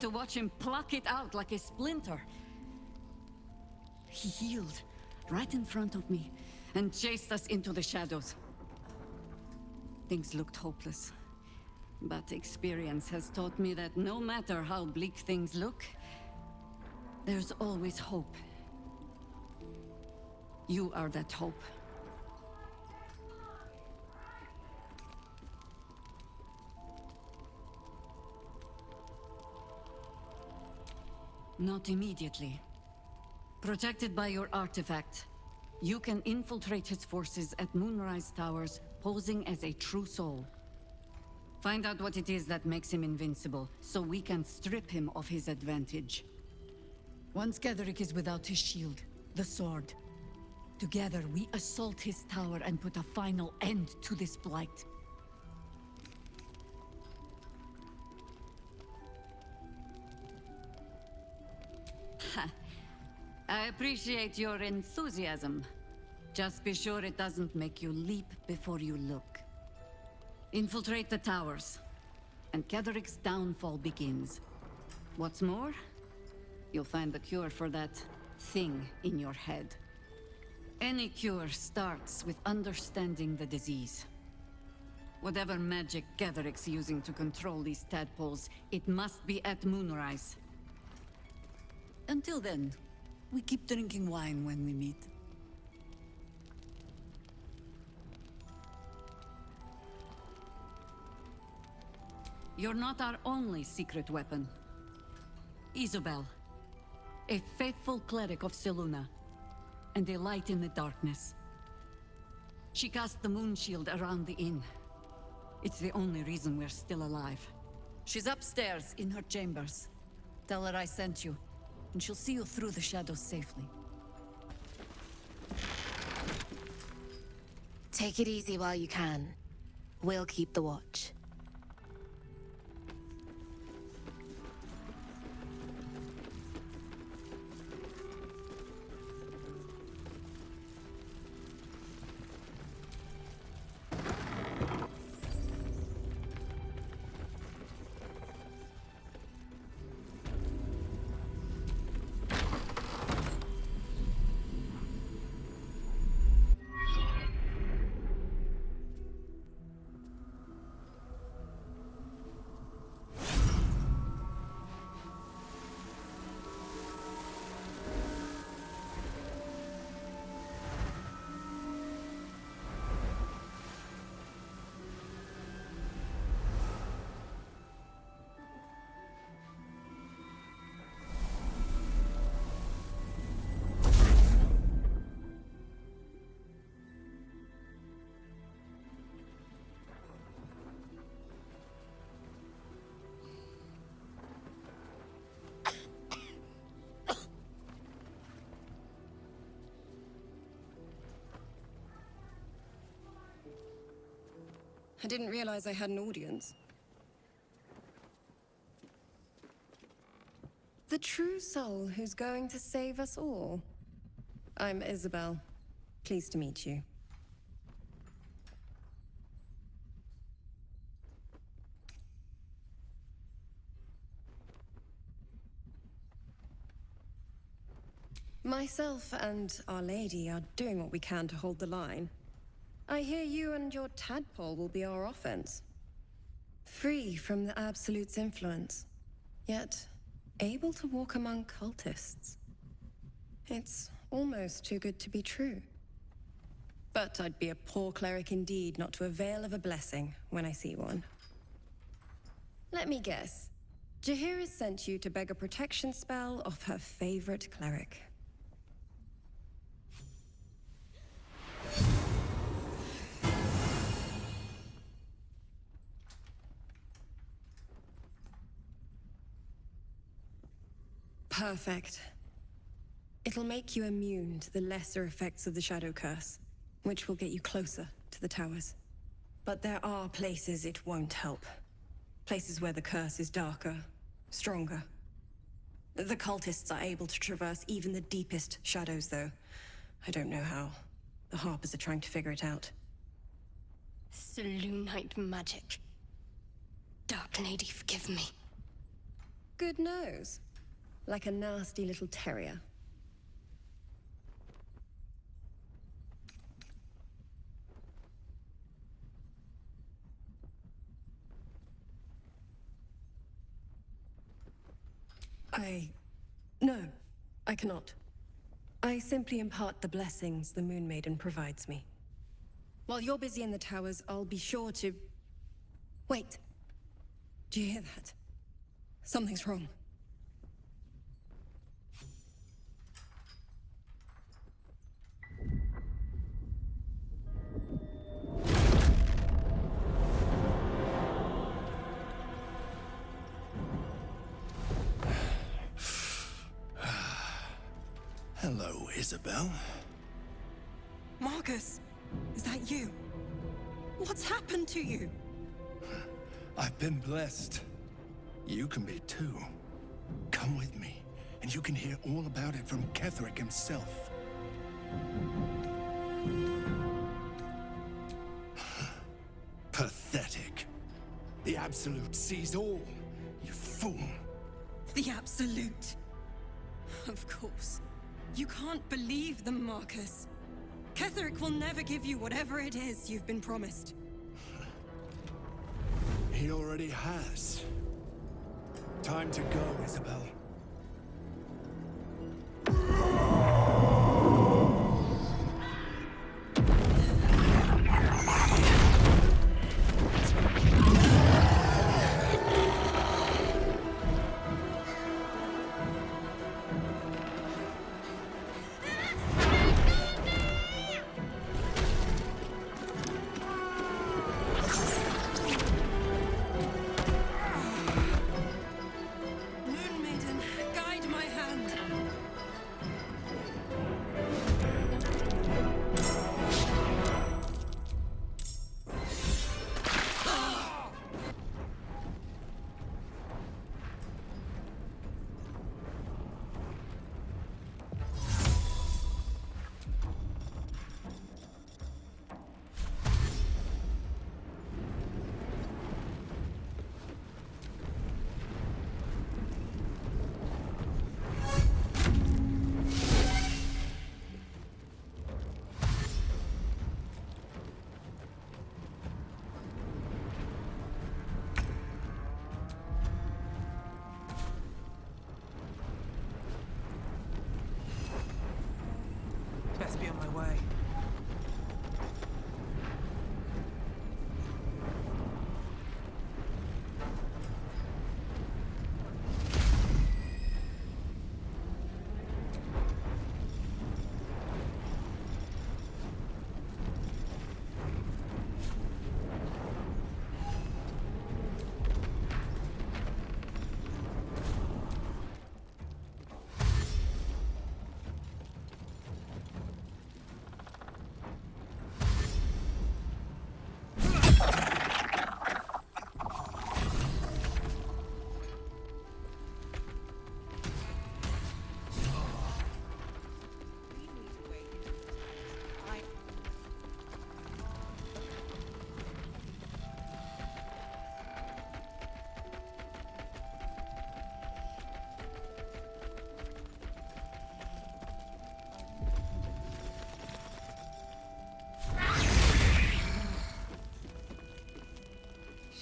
to watch him pluck it out like a splinter. He healed right in front of me and chased us into the shadows. Things looked hopeless, but experience has taught me that no matter how bleak things look, there's always hope. You are that hope. Not immediately. Protected by your artifact, you can infiltrate his forces at Moonrise Towers, posing as a true soul. Find out what it is that makes him invincible, so we can strip him of his advantage. Once Ketheric is without his shield, the sword, together we assault his tower and put a final end to this blight. I appreciate your enthusiasm. Just be sure it doesn't make you leap before you look. Infiltrate the towers, and Ketheric's downfall begins. What's more, you'll find the cure for that thing in your head. Any cure starts with understanding the disease. Whatever magic Ketheric's using to control these tadpoles, it must be at Moonrise. Until then, we keep drinking wine when we meet. You're not our only secret weapon. Isobel, a faithful cleric of Selûne, and a light in the darkness. She cast the moon shield around the inn. It's the only reason we're still alive. She's upstairs in her chambers. Tell her I sent you, and she'll see you through the shadows safely. Take it easy while you can. We'll keep the watch. I didn't realize I had an audience. The true soul who's going to save us all. I'm Isabel. Pleased to meet you. Myself and Our Lady are doing what we can to hold the line. I hear you and your tadpole will be our offense. Free from the Absolute's influence, yet able to walk among cultists. It's almost too good to be true. But I'd be a poor cleric indeed not to avail of a blessing when I see one. Let me guess. Jaheira sent you to beg a protection spell off her favorite cleric. Perfect. It'll make you immune to the lesser effects of the Shadow Curse, which will get you closer to the towers. But there are places it won't help. Places where the curse is darker, stronger. The cultists are able to traverse even the deepest shadows, though. I don't know how. The Harpers are trying to figure it out. Selûnite magic. Dark Lady, forgive me. good nose. Like a nasty little terrier. No, I cannot. I simply impart the blessings the Moon Maiden provides me. While you're busy in the towers, I'll be sure to... Wait. Do you hear that? Something's wrong. Hello, Isabel. Marcus, is that you? What's happened to you? I've been blessed. You can be too. Come with me, and you can hear all about it from Ketheric himself. Pathetic. The Absolute sees all, you fool. The Absolute. Of course. You can't believe them, Marcus. Ketheric will never give you whatever it is you've been promised. He already has. Time to go, Isabel. Moon Maiden, guide my hand. Best be on my way.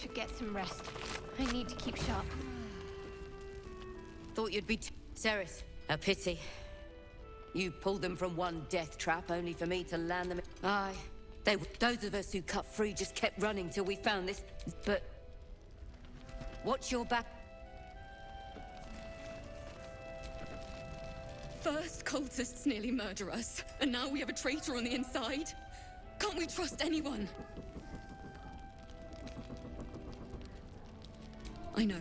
Should get some rest. I need to keep sharp. Thought you'd be Ceres. A pity. You pulled them from one death trap, only for me to land them. Aye. Those of us who cut free just kept running till we found this. But... watch your back. First, cultists nearly murder us, and now we have a traitor on the inside. Can't we trust anyone? I know.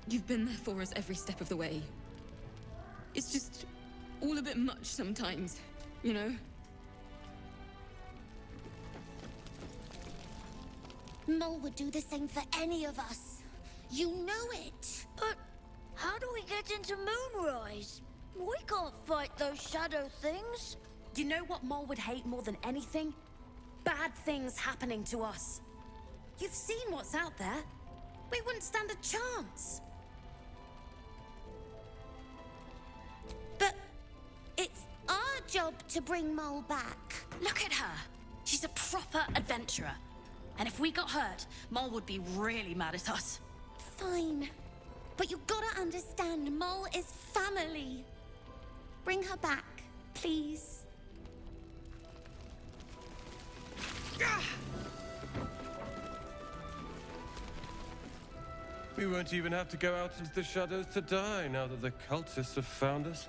You've been there for us every step of the way. It's just all a bit much sometimes, you know? Mol would do the same for any of us. You know it. But how do we get into Moonrise? We can't fight those shadow things. You know what Mol would hate more than anything? Bad things happening to us. You've seen what's out there. We wouldn't stand a chance. to bring Mole back. Look at her. She's a proper adventurer. And if we got hurt, Mole would be really mad at us. Fine. But you gotta understand, Mole is family. Bring her back, please. We won't even have to go out into the shadows to die now that the cultists have found us.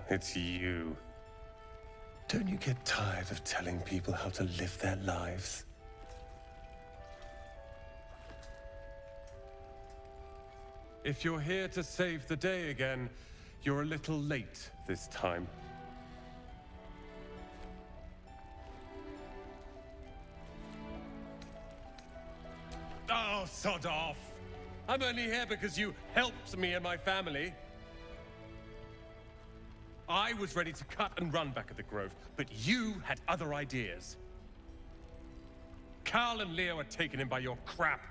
It's you. Don't you get tired of telling people how to live their lives? If you're here to save the day again, you're a little late this time. Oh, sod off! I'm only here because you helped me and my family. I was ready to cut and run back at the Grove, but you had other ideas. Carl and Leo are taken in by your crap.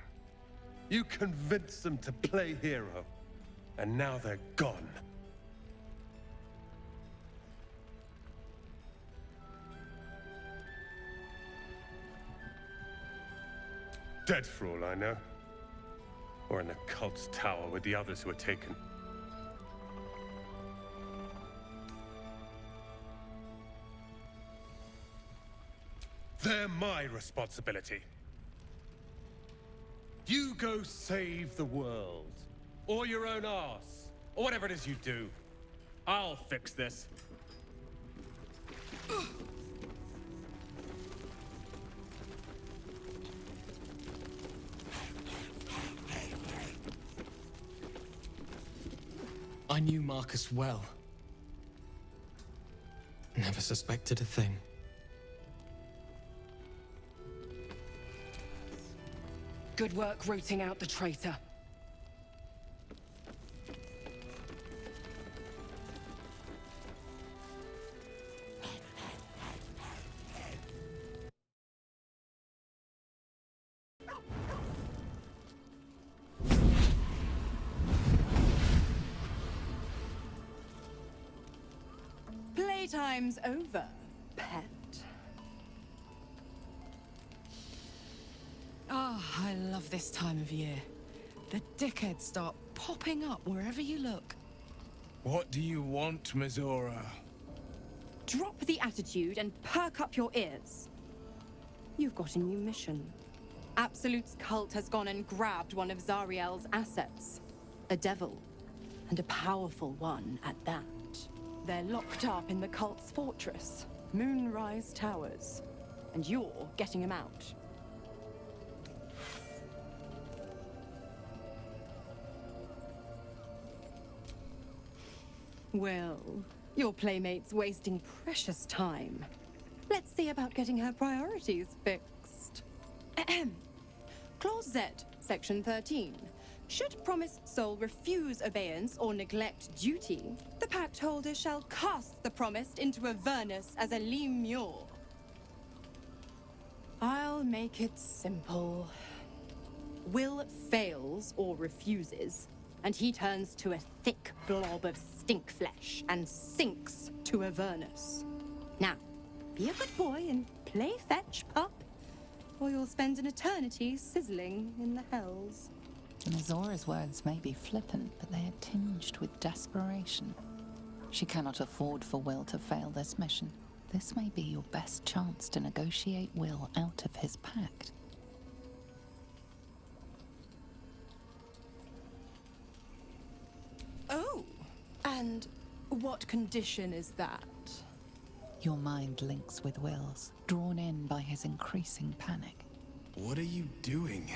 You convinced them to play hero, and now they're gone. Dead for all I know. Or in the cult's tower with the others who were taken. They're my responsibility. You go save the world. Or your own arse. Or whatever it is you do. I'll fix this. I knew Marcus well. Never suspected a thing. Good work rooting out the traitor. Playtime's over, pet. Oh, I love this time of year. The dickheads start popping up wherever you look. What do you want, Mizora? Drop the attitude and perk up your ears. You've got a new mission. Absolute's cult has gone and grabbed one of Zariel's assets. A devil. And a powerful one at that. They're locked up in the cult's fortress, Moonrise Towers. And you're getting him out. Well, your playmate's wasting precious time. Let's see about getting her priorities fixed. Clause Z, Section 13. Should promised soul refuse obeyance or neglect duty, the pact holder shall cast the promised into Avernus as a lemure. I'll make it simple. Will fails or refuses, and he turns to a thick blob of stink flesh and sinks to Avernus. Now, be a good boy and play fetch, pup, or you'll spend an eternity sizzling in the hells. Mizora's words may be flippant, but they are tinged with desperation. She cannot afford for Will to fail this mission. This may be your best chance to negotiate Will out of his pact. Oh, and what condition is that? Your mind links with Will's, drawn in by his increasing panic. What are you doing?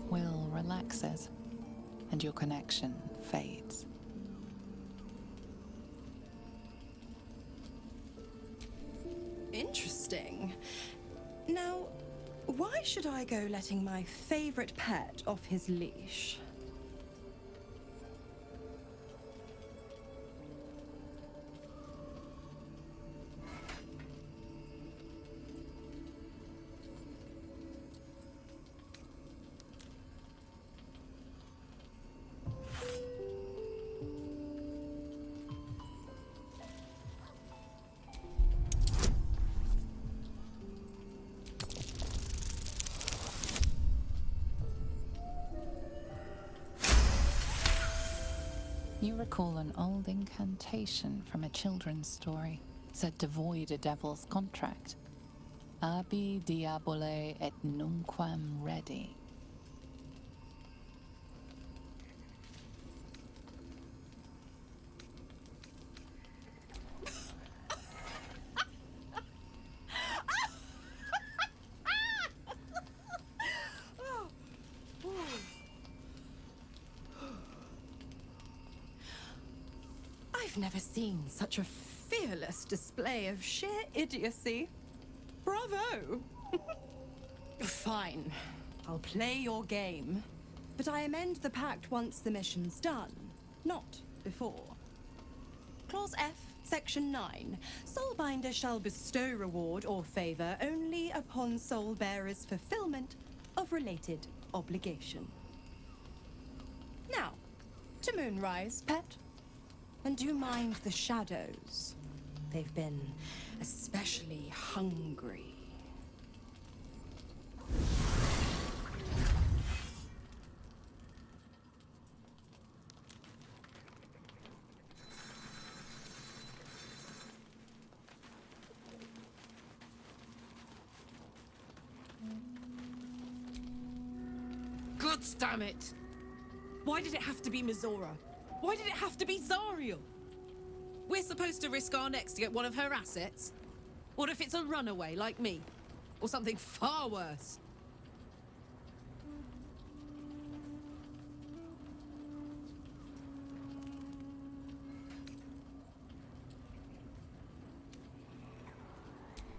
Will relaxes, and your connection fades. Interesting. Now, why should I go letting my favorite pet off his leash? You recall an old incantation from a children's story, said to void a devil's contract. Abi diabole et nunquam redi. I've never seen such a fearless display of sheer idiocy. Bravo! Fine. I'll play your game. But I amend the pact once the mission's done, not before. Clause F, Section 9. Soulbinder shall bestow reward or favor only upon soul-bearer's fulfillment of related obligation. Now, to Moonrise, pet. And do mind the shadows. They've been especially hungry. God damn it! Why did it have to be Mizora? Why did it have to be Zariel? We're supposed to risk our necks to get one of her assets? What if it's a runaway like me? Or something far worse?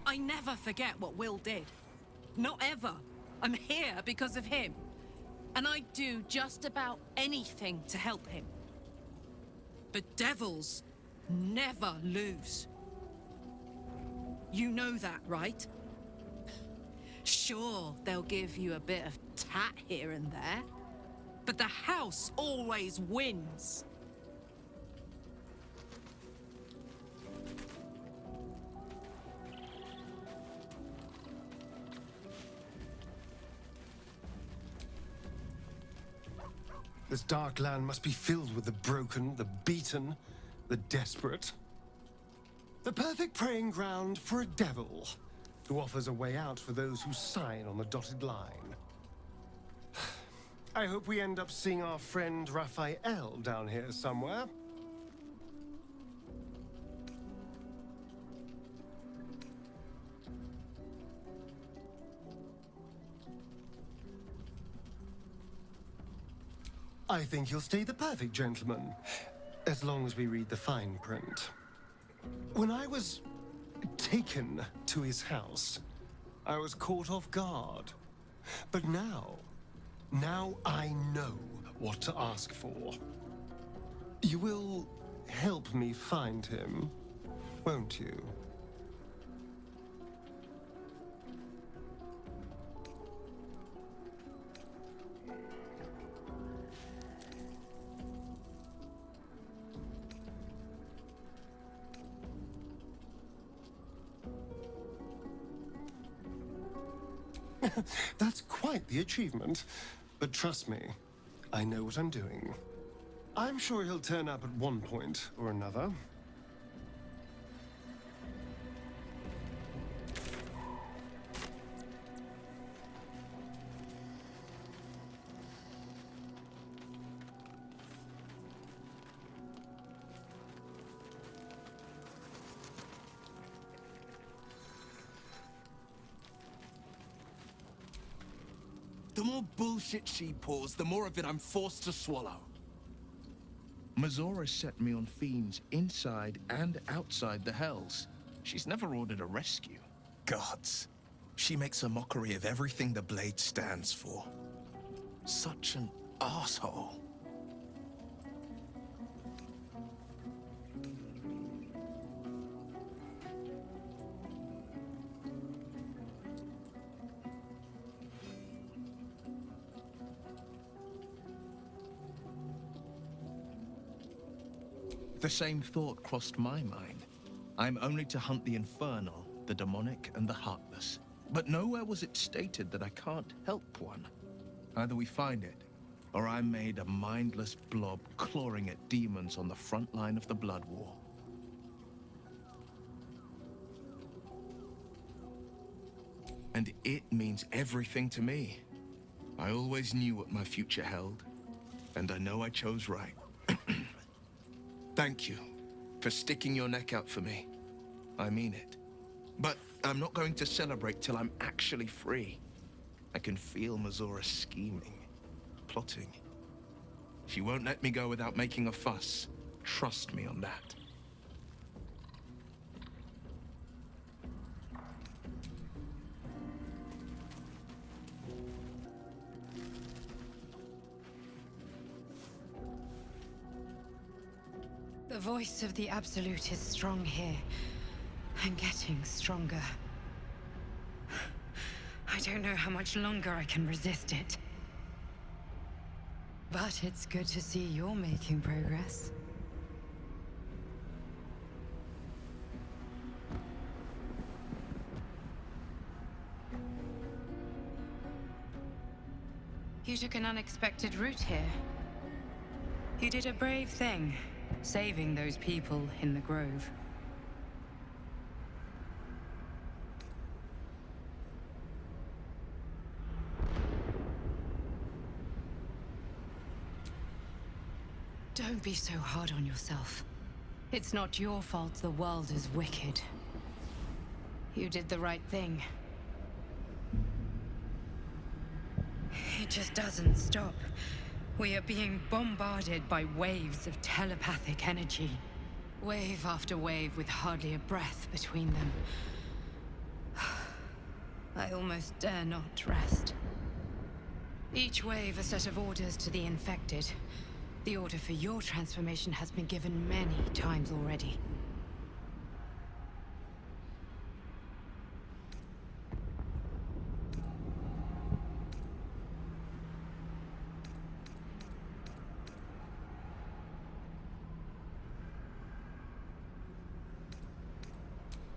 I never forget what Will did. Not ever. I'm here because of him. And I'd do just about anything to help him. But devils never lose. You know that, right? Sure, they'll give you a bit of tat here and there, but the house always wins. This dark land must be filled with the broken, the beaten, the desperate. The perfect preying ground for a devil who offers a way out for those who sign on the dotted line. I hope we end up seeing our friend Raphael down here somewhere. I think you'll stay the perfect gentleman, as long as we read the fine print. When I was taken to his house, I was caught off guard. But now I know what to ask for. You will help me find him, won't you? That's quite the achievement. But trust me, I know what I'm doing. I'm sure he'll turn up at one point or another. The more bullshit she pours, the more of it I'm forced to swallow. Mizora set me on fiends inside and outside the Hells. She's never ordered a rescue. Gods. She makes a mockery of everything the blade stands for. Such an asshole. The same thought crossed my mind. I'm only to hunt the infernal, the demonic, and the heartless. But nowhere was it stated that I can't help one. Either we find it, or I'm made a mindless blob clawing at demons on the front line of the Blood War. And it means everything to me. I always knew what my future held, and I know I chose right. Thank you for sticking your neck out for me. I mean it. But I'm not going to celebrate till I'm actually free. I can feel Mazora scheming, plotting. She won't let me go without making a fuss. Trust me on that. The voice of the Absolute is strong here, and getting stronger. I don't know how much longer I can resist it. But it's good to see you're making progress. You took an unexpected route here. You did a brave thing, saving those people in the grove. Don't be so hard on yourself. It's not your fault the world is wicked. You did the right thing. It just doesn't stop. We are being bombarded by waves of telepathic energy. Wave after wave with hardly a breath between them. I almost dare not rest. Each wave a set of orders to the infected. The order for your transformation has been given many times already.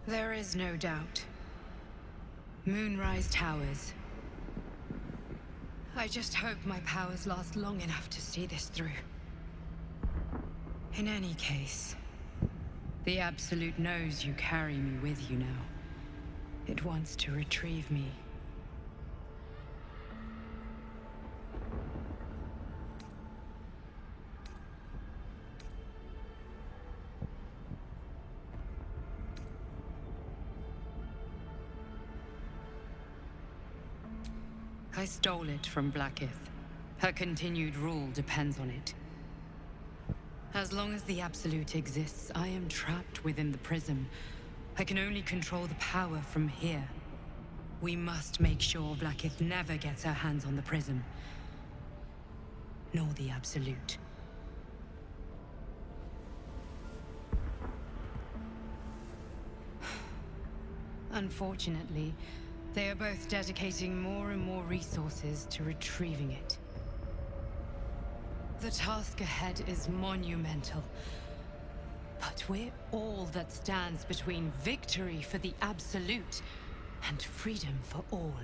There is no doubt. Moonrise Towers. I just hope my powers last long enough to see this through. In any case, the Absolute knows you carry me with you now. It wants to retrieve me. I stole it from Blackith. Her continued rule depends on it. As long as the Absolute exists, I am trapped within the prism. I can only control the power from here. We must make sure Blackith never gets her hands on the prism. Nor the Absolute. Unfortunately, they are both dedicating more and more resources to retrieving it. The task ahead is monumental. But we're all that stands between victory for the Absolute and freedom for all.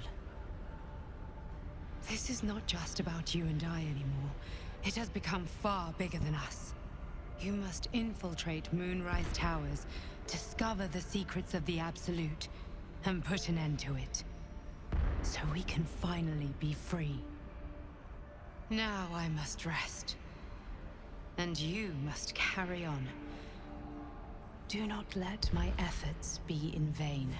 This is not just about you and I anymore. It has become far bigger than us. You must infiltrate Moonrise Towers, discover the secrets of the Absolute, and put an end to it. So we can finally be free. Now I must rest. And you must carry on. Do not let my efforts be in vain.